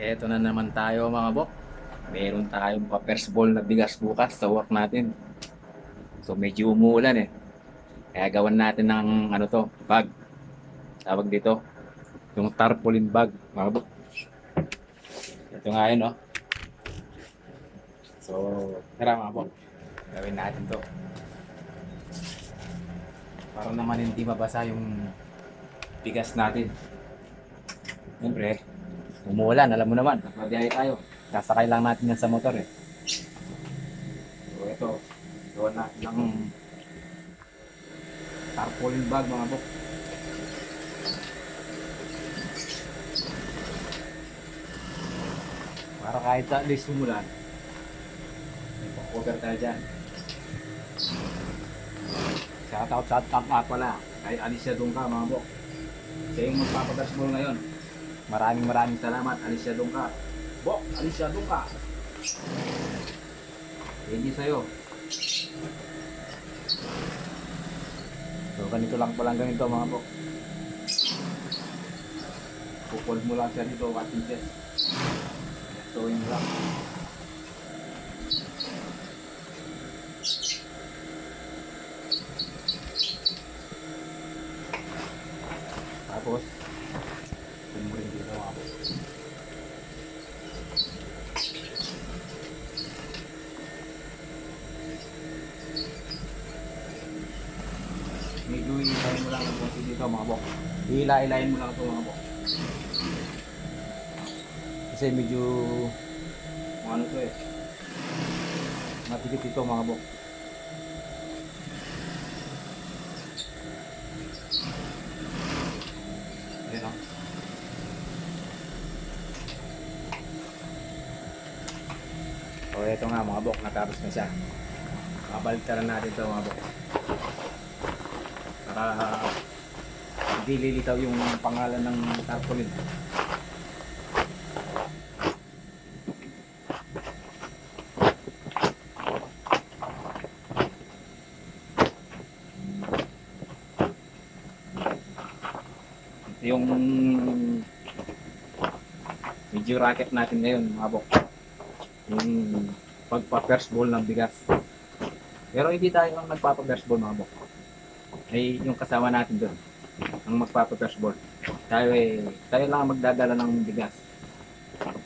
Eto na naman tayo mga bok. Meron tayong pa-first ball na bigas bukas sa work natin. So medyo umuulan eh. Kaya gawan natin ng ano to, bag. Tawag dito, yung tarpaulin bag mga bok. Ito nga yun oh. So tara mga bok, gawin natin to. Para naman hindi mabasa yung bigas natin. Siyempre, umuulan, alam mo naman. Magbiyahe tayo. Sasakay lang natin yan sa motor eh. So ito, gawan natin ng tarpaulin bag mga bok. Para kahit sa least umulan, may pang-cover tayo dyan. Shoutout nga pala kay Alicia Dungka mga bok. Siya yung magpapagasbol ngayon. Maraming salamat Alicia Dungka. Bok, Alicia Dungka. Thank you sa'yo. So ganito lang palang ganito mga bok. Pupol mo lang siya dito at inches. Sewing lang. Tapos tumurin dito mga bok. Medyo hilahin mo lang ang konti dito mga bok. Hilahin mo lang ito mga bok. Kasi medyo ano to eh, matikit ito mga bok. Ayan o. So ito nga mga bok, natapos na siya. Kabaliktaran natin ito mga bok. Para hindi lilitaw yung pangalan ng tarpaulin. Yung medyo racket natin ngayon mga bok, yung pagpa-first ball ng bigas. Pero hindi tayo ang magpapa-first ball mga bok, ay yung kasama natin doon ang magpapa-first ball. Tayo lang ang magdadala ng bigas.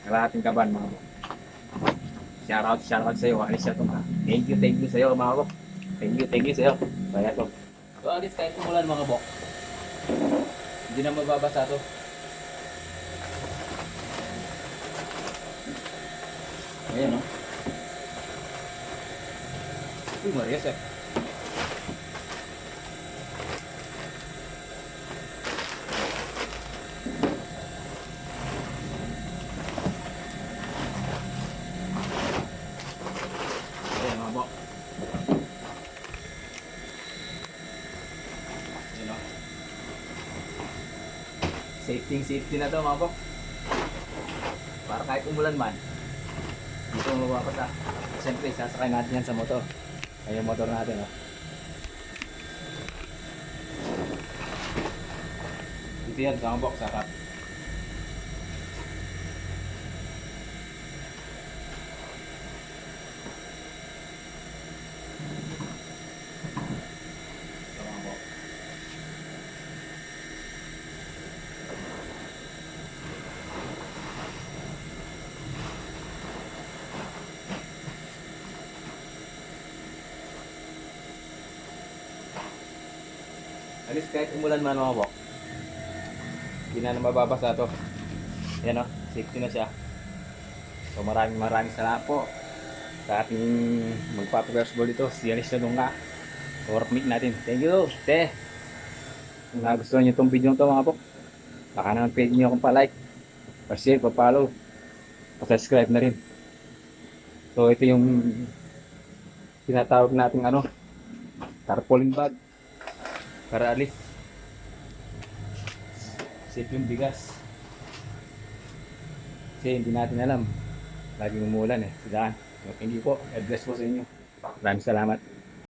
Karating kaban mga bok. Shoutout sa iyo Alicia Tungka. Thank you sa iyo mga bok. Thank you sa iyo. Kaya to. So alis kahit umulan mga bok, hindi na mababasa to. Ayan o. Uy, Marias eh. Ayan mga bok. Ayan o. Safety na to mga bok. Para kahit umulan man, dito mababasa. Siyempre, sasakay natin yan sa motor. Ay yung motor natin o. Dito yan sa mga bok, sarap. Ito mga bok. Alis kahit umulan man mga bok, hindi na mababasa to. Yan o, safety na siya. So maraming salamat po sa ating magpapag-basketball dito, si Alicia Dungka. Workmate natin. Thank you, te. Kung nagustuhan nyo itong video to mga bok, baka naman pwede nyo akong pa-like, pa-share, pa-follow, pa-subscribe na rin. So ito yung tinatawag nating ano, tarpaulin bag. Para alis safe yung bigas. Kasi hindi natin alam, laging umuulan eh sa daan. So, thank you po. God bless po sa inyo. Maraming salamat.